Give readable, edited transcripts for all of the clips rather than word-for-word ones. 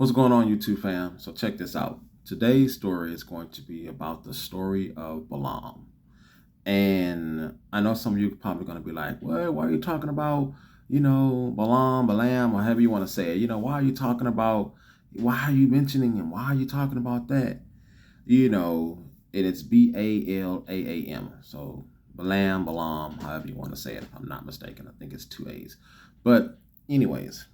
What's going on, YouTube fam? So check this out. Today's story is going to be about the story of Balaam. And I know some of you are probably going to be like, well, why are you talking about, Balaam, or however you want to say it? Why are you talking about, why are you mentioning him? Why are you talking about that? And it's Balaam. So Balaam, however you want to say it, if I'm not mistaken. I think it's two A's. But anyways,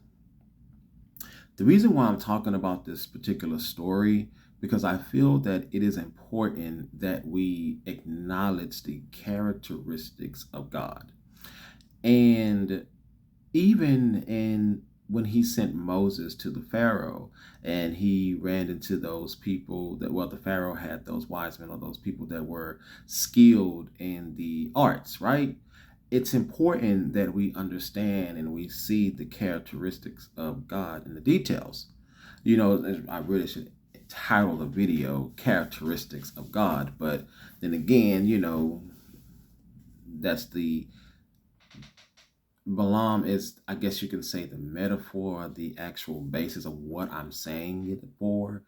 the reason why I'm talking about this particular story, because I feel that it is important that we acknowledge the characteristics of God. And even in when he sent Moses to the Pharaoh and he ran into those people the Pharaoh had those wise men or those people that were skilled in the arts, right? It's important that we understand and we see the characteristics of God in the details. I really should title the video Characteristics of God, but then again, that's the Balaam is, I guess you can say, the metaphor, the actual basis of what I'm saying it for,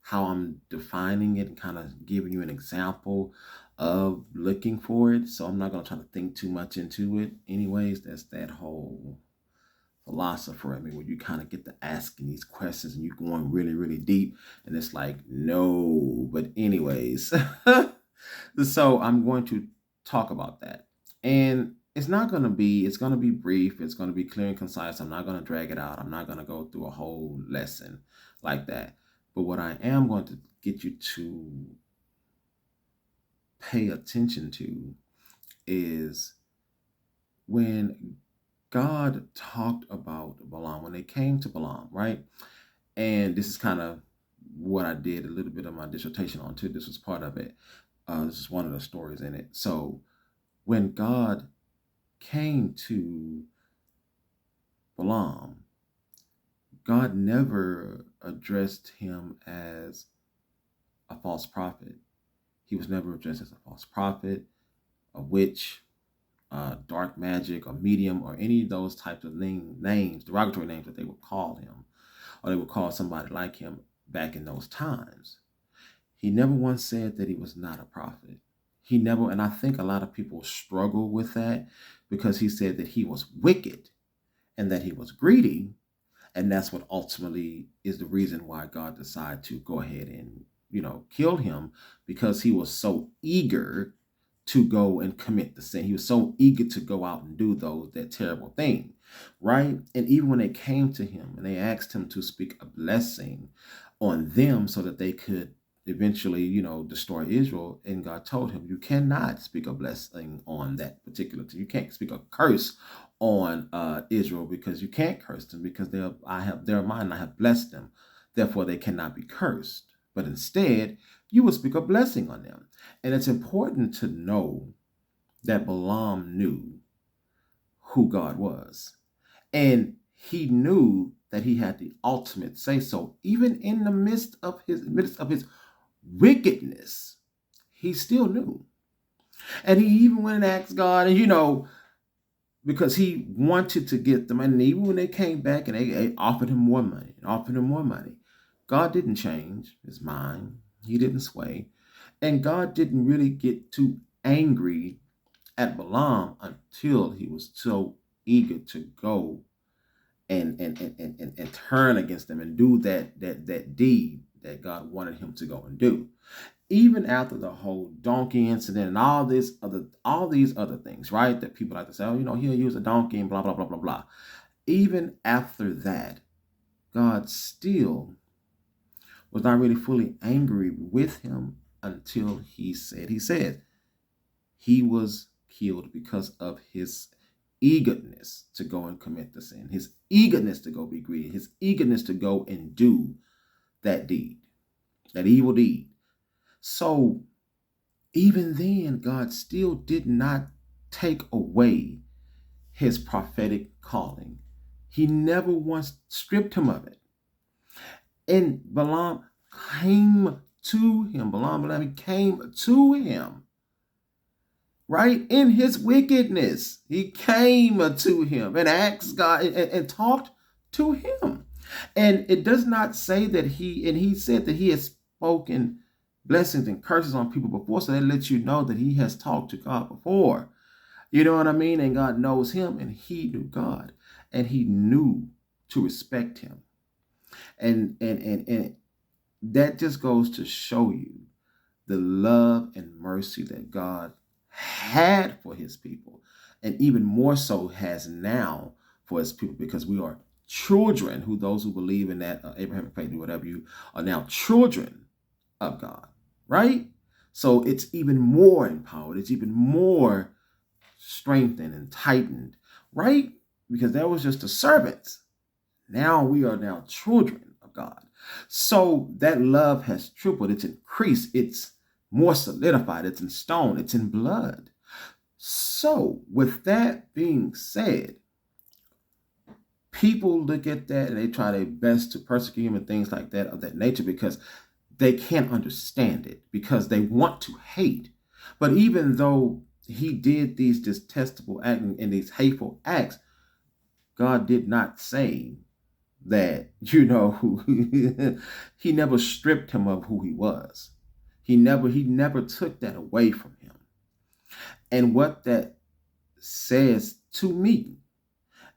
how I'm defining it, and kind of giving you an example of looking for it. So I'm not going to try to think too much into it. Anyways, that's that whole philosopher. I mean, when you kind of get to asking these questions and you're going really, really deep, and it's like, no. But anyways, so I'm going to talk about that. And it's going to be brief. It's going to be clear and concise. I'm not going to drag it out. I'm not going to go through a whole lesson like that. But what I am going to get you to pay attention to is when God talked about Balaam, when they came to Balaam, right? And this is kind of what I did a little bit of my dissertation on too. This was part of it. This is one of the stories in it. So when God came to Balaam, God never addressed him as a false prophet. He was never addressed as a false prophet, a witch, dark magic, or medium, or any of those types of names, derogatory names that they would call him, or they would call somebody like him back in those times. He never once said that he was not a prophet. He never, and I think a lot of people struggle with that because he said that he was wicked and that he was greedy. And that's what ultimately is the reason why God decided to go ahead and, kill him, because he was so eager to go and commit the sin. He was so eager to go out and do that terrible thing, right? And even when they came to him and they asked him to speak a blessing on them so that they could eventually, destroy Israel, and God told him, you cannot speak a blessing on that particular thing. You can't speak a curse on Israel, because you can't curse them, because they're mine. I have blessed them, therefore they cannot be cursed. But instead, you will speak a blessing on them. And it's important to know that Balaam knew who God was. And he knew that he had the ultimate say so. Even in the midst of his wickedness, he still knew. And he even went and asked God, and because he wanted to get them. And even when they came back and they offered him more money, God didn't change his mind. He didn't sway. And God didn't really get too angry at Balaam until he was so eager to go and turn against them and do that deed that God wanted him to go and do. Even after the whole donkey incident and all these other things, right? That people like to say, oh, he'll use a donkey and blah, blah, blah, blah, blah. Even after that, God still was not really fully angry with him until he said he was killed because of his eagerness to go and commit the sin, his eagerness to go be greedy, his eagerness to go and do that deed, that evil deed. So even then, God still did not take away his prophetic calling. He never once stripped him of it. And Balaam came to him. Balaam came to him, right? In his wickedness, he came to him and asked God and talked to him. And it does not say that he said that he has spoken blessings and curses on people before. So that lets you know that he has talked to God before. You know what I mean? And God knows him, and he knew God, and he knew to respect him. And that just goes to show you the love and mercy that God had for his people, and even more so has now for his people, because we are children, who those who believe in that Abrahamic faith, whatever, you are now children of God, right? So it's even more empowered, it's even more strengthened and tightened, right? Because that was just the servants. Now we are now children of God. So that love has tripled, it's increased, it's more solidified, it's in stone, it's in blood. So, with that being said, people look at that and they try their best to persecute him and things like that of that nature, because they can't understand it, because they want to hate. But even though he did these detestable acts and these hateful acts, God did not say that, he never stripped him of who he was. He never took that away from him. And what that says to me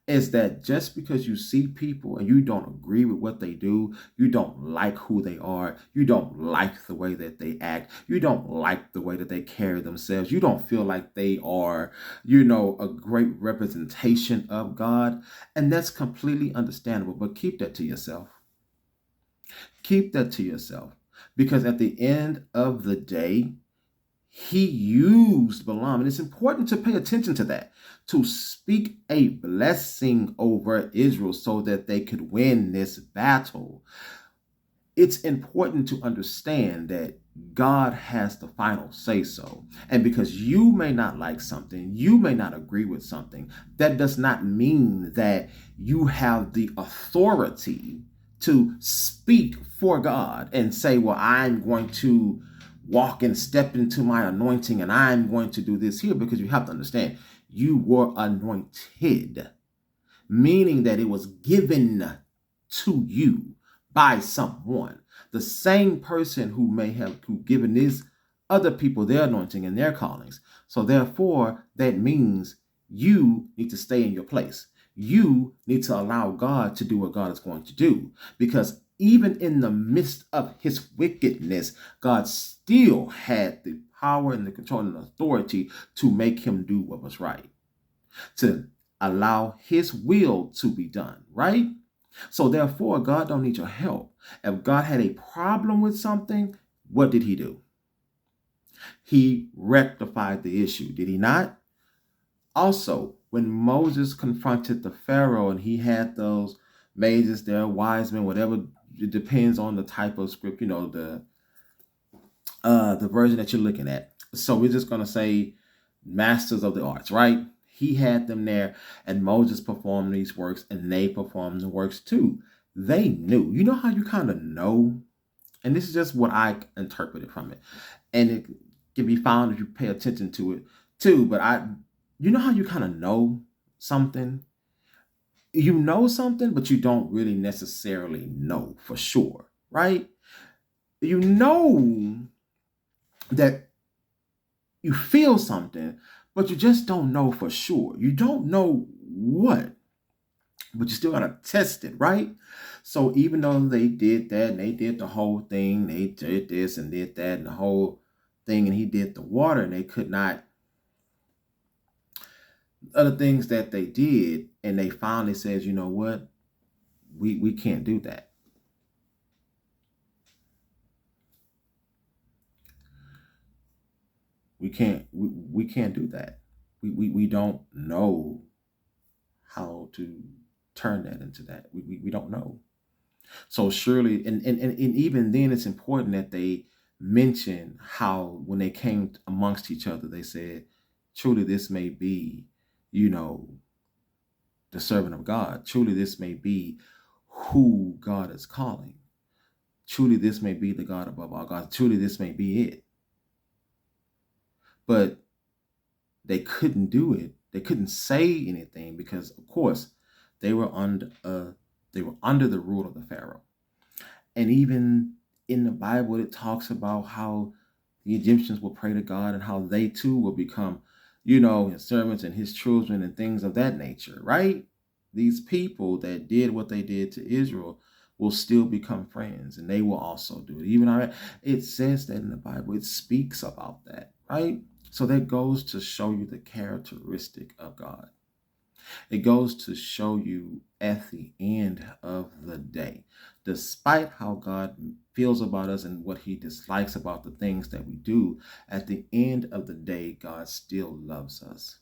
is that just because you see people and you don't agree with what they do, you don't like who they are, you don't like the way that they act, you don't like the way that they carry themselves, you don't feel like they are, a great representation of God, and that's completely understandable, but keep that to yourself. Keep that to yourself, because at the end of the day, he used Balaam, and it's important to pay attention to that, to speak a blessing over Israel so that they could win this battle. It's important to understand that God has the final say so. And because you may not like something, you may not agree with something, that does not mean that you have the authority to speak for God and say, well, I'm going to walk and step into my anointing and I'm going to do this here, because you have to understand, you were anointed, meaning that it was given to you by someone. The same person who given these other people their anointing and their callings. So therefore, that means you need to stay in your place. You need to allow God to do what God is going to do. Because even in the midst of his wickedness, God still had the power and the control and the authority to make him do what was right, to allow his will to be done, right? So therefore, God don't need your help. If God had a problem with something, what did he do? He rectified the issue, did he not? Also, when Moses confronted the Pharaoh and he had those mages there, wise men, whatever, it depends on the type of script, the version that you're looking at. So we're just gonna say masters of the arts, right? He had them there, and Moses performed these works, and they performed the works too. They knew. You know how you kind of know, and this is just what I interpreted from it, and it can be found if you pay attention to it too. But you know how you kind of know something. You know something, but you don't really necessarily know for sure, right? You know that you feel something, but you just don't know for sure. You don't know what, but you still gotta test it, right? So even though they did that and they did the whole thing, they did this and did that and the whole thing, and he did the water, and they could not, other things that they did, and they finally says, you know what, we can't do that. We can't do that. We don't know how to turn that into that. We don't know. So surely, and even then, it's important that they mention how when they came amongst each other, they said, truly, this may be, you know, the servant of God. Truly, this may be who God is calling. Truly, this may be the God above all gods. Truly, this may be it. But they couldn't do it. They couldn't say anything because, of course, they were under They were under the rule of the Pharaoh. And even in the Bible, it talks about how the Egyptians will pray to God and how they too will become, his servants and his children and things of that nature, right? These people that did what they did to Israel will still become friends and they will also do it. Even it says that in the Bible, it speaks about that, right? So that goes to show you the characteristic of God. It goes to show you at the end of the day, despite how God feels about us and what he dislikes about the things that we do, at the end of the day, God still loves us.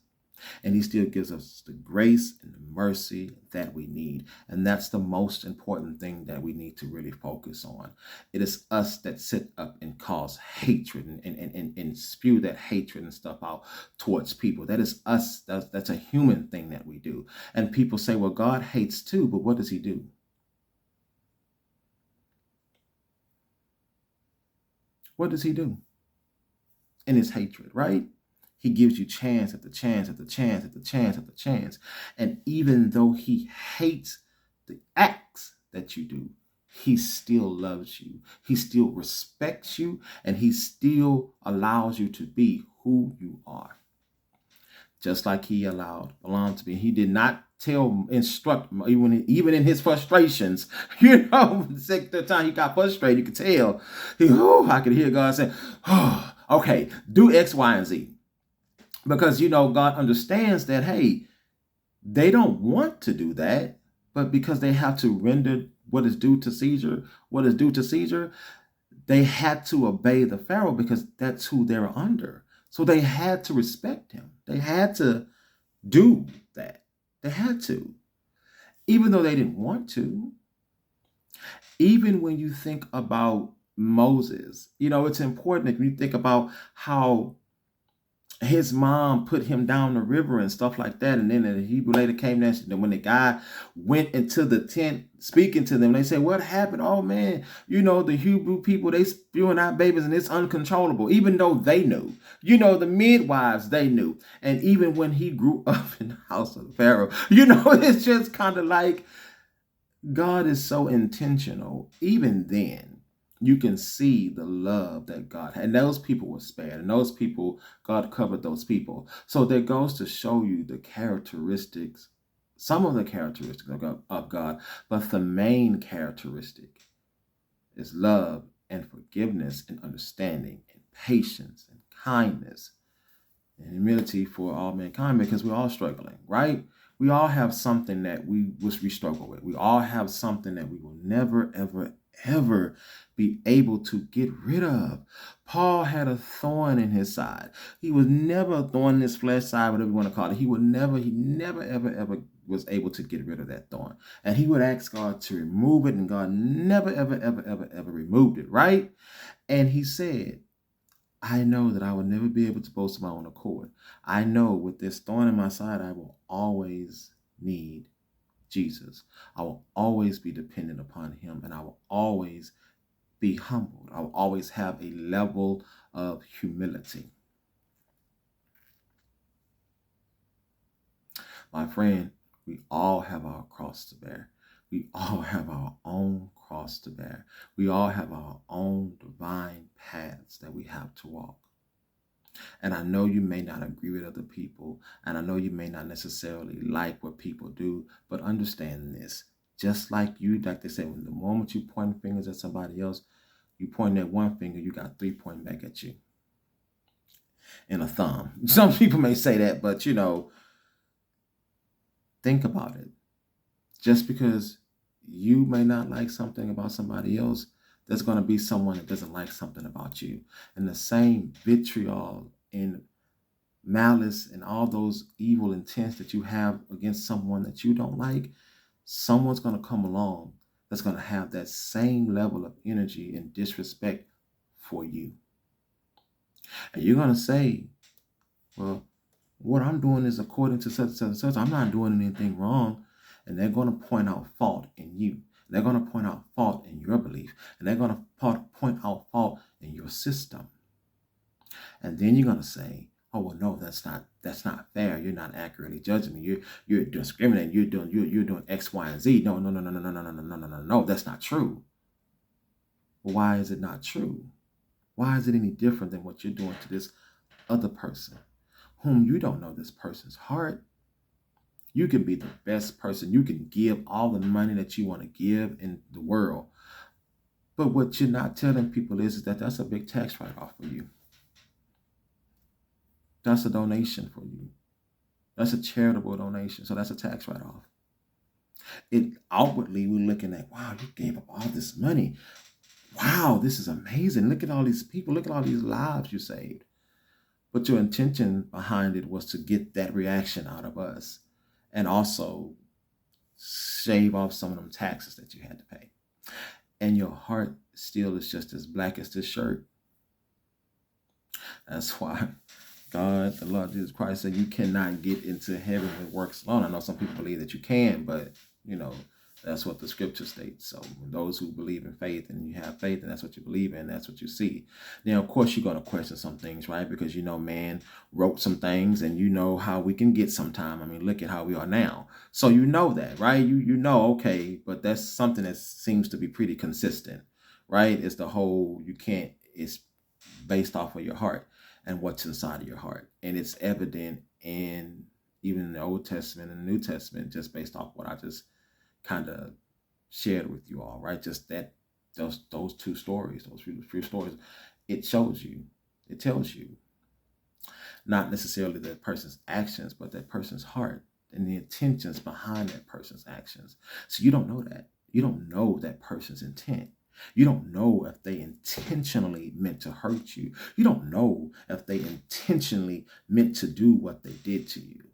And he still gives us the grace and the mercy that we need. And that's the most important thing that we need to really focus on. It is us that sit up and cause hatred and spew that hatred and stuff out towards people. That is us. That's a human thing that we do. And people say, well, God hates too, but what does he do? What does he do in his hatred, right? He gives you chance after chance after chance after chance after chance. And even though he hates the acts that you do, he still loves you. He still respects you, and he still allows you to be who you are. Just like he allowed Balaam to be. He did not instruct, even in his frustrations. The time he got frustrated, you could tell. I could hear God say, okay, do X, Y, and Z. Because, God understands that, hey, they don't want to do that, but because they have to render what is due to Caesar, they had to obey the Pharaoh because that's who they're under. So they had to respect him. They had to do that. They had to, even though they didn't want to. Even when you think about Moses, it's important if you think about how his mom put him down the river and stuff like that. And then the Hebrew later came there. And when the guy went into the tent speaking to them, they said, what happened? Oh, man, the Hebrew people, they spewing out babies and it's uncontrollable, even though they knew. The midwives, they knew. And even when he grew up in the house of Pharaoh, it's just kind of like God is so intentional. Even then, you can see the love that God had. And those people were spared. And those people, God covered those people. So that goes to show you the characteristics, some of the characteristics of God. But the main characteristic is love and forgiveness and understanding and patience and kindness and humility for all mankind, because we're all struggling, right? We all have something that we struggle with. We all have something that we will never, ever, ever be able to get rid of. Paul had a thorn in his side. He was never a thorn in his flesh side, whatever you want to call it. He never, ever, ever was able to get rid of that thorn. And he would ask God to remove it, and God never, ever, ever, ever, ever removed it, right? And he said, I know that I will never be able to boast of my own accord. I know with this thorn in my side, I will always need Jesus. I will always be dependent upon him, and I will always be humbled. I will always have a level of humility. My friend, we all have our cross to bear. We all have our own cross to bear. We all have our own divine paths that we have to walk. And I know you may not agree with other people, and I know you may not necessarily like what people do, but understand this. Just like they say, when the moment you point fingers at somebody else, you point at one finger, you got 3 pointing back at you. And a thumb. Some people may say that, but think about it. Just because you may not like something about somebody else, there's going to be someone that doesn't like something about you. And the same vitriol and malice and all those evil intents that you have against someone that you don't like, someone's going to come along that's going to have that same level of energy and disrespect for you. And you're going to say, well, what I'm doing is according to such and such. I'm not doing anything wrong. And they're going to point out fault in you. They're going to point out fault in your belief. And they're going to point out fault in your system. And then you're going to say, Oh well, no, that's not fair. You're not accurately judging me. You're discriminating. You're doing X, Y, and Z. No, no, no, no, no, no, no, no, no, no, no, no, no. That's not true. Well, why is it not true? Why is it any different than what you're doing to this other person, whom you don't know this person's heart? You can be the best person. You can give all the money that you want to give in the world. But what you're not telling people is that that's a big tax write-off for you. That's a donation for you. That's a charitable donation. So that's a tax write-off. It outwardly, we're looking at, wow, you gave up all this money. Wow, this is amazing. Look at all these people. Look at all these lives you saved. But your intention behind it was to get that reaction out of us and also shave off some of them taxes that you had to pay. And your heart still is just as black as this shirt. That's why God, the Lord Jesus Christ, said you cannot get into heaven with works alone. I know some people believe that you can, but that's what the scripture states. So those who believe in faith and you have faith and that's what you believe in, that's what you see. Now, of course, you're going to question some things, right? Because man wrote some things and you know how we can get sometime. I mean, look at how we are now. So you know that, right? You know, okay, but that's something that seems to be pretty consistent, right? It's the whole, it's based off of your heart and what's inside of your heart. And it's evident in even the Old Testament and the New Testament, just based off what I just kind of shared with you all, right? Just that those two stories, those few stories, it shows you, it tells you, not necessarily that person's actions, but that person's heart and the intentions behind that person's actions. So you don't know that. You don't know that person's intent. You don't know if they intentionally meant to hurt you. You don't know if they intentionally meant to do what they did to you.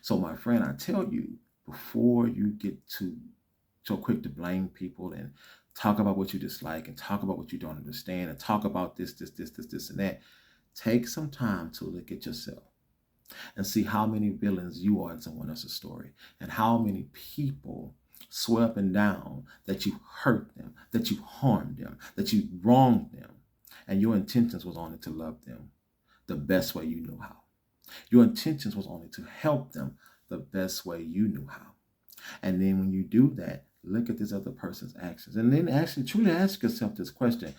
So my friend, I tell you, before you get so quick to blame people and talk about what you dislike and talk about what you don't understand and talk about this, and that, take some time to look at yourself and see how many villains you are in someone else's story and how many people swear up and down that you hurt them, that you harmed them, that you wronged them, and your intentions was only to love them the best way you knew how. Your intentions was only to help them the best way you knew how. And then when you do that, look at this other person's actions. And then actually truly ask yourself this question: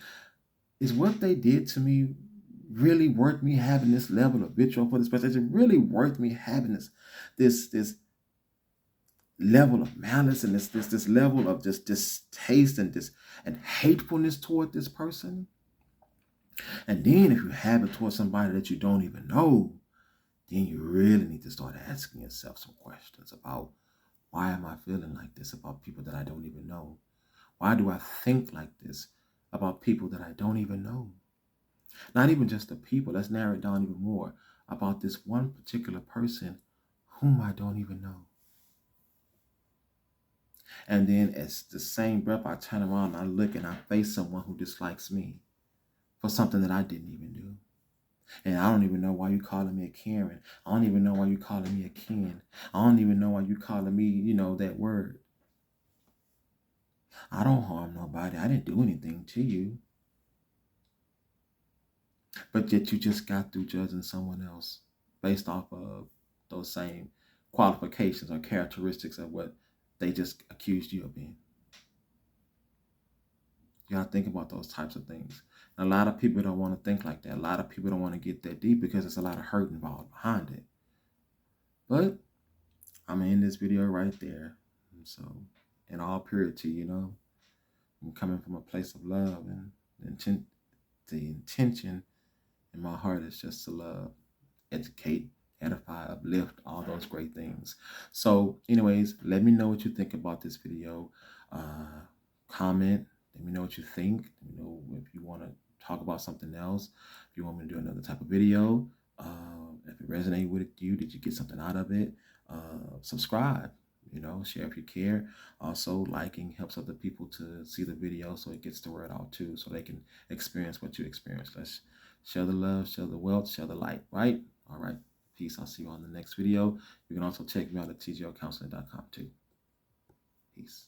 is what they did to me really worth me having this level of vitriol for this person? Is it really worth me having this level of malice and this level of just distaste and hatefulness toward this person? And then if you have it towards somebody that you don't even know, then you really need to start asking yourself some questions about, why am I feeling like this about people that I don't even know? Why do I think like this about people that I don't even know? Not even just the people, let's narrow it down even more, about this one particular person whom I don't even know. And then as the same breath, I turn around and I look and I face someone who dislikes me for something that I didn't even do. And I don't even know why you calling me a Karen. I don't even know why you calling me a Ken. I don't even know why you calling me, that word. I don't harm nobody. I didn't do anything to you. But yet you just got through judging someone else based off of those same qualifications or characteristics of what they just accused you of being. You gotta think about those types of things. And a lot of people don't want to think like that. A lot of people don't want to get that deep because there's a lot of hurt involved behind it. But I'm gonna end this video right there. So, in all purity, I'm coming from a place of love, and the intention in my heart is just to love, educate, edify, uplift, all those great things. So anyways, let me know what you think about this video. Comment, let me know what you think. Let me know if you want to talk about something else, if you want me to do another type of video. If it resonated with you, did you get something out of it? Subscribe, share if you care. Also, liking helps other people to see the video, so it gets the word out too, so they can experience what you experienced. Let's share the love, share the wealth, share the light, right? All right. Peace. I'll see you on the next video. You can also check me out at tglcounseling.com too. Peace.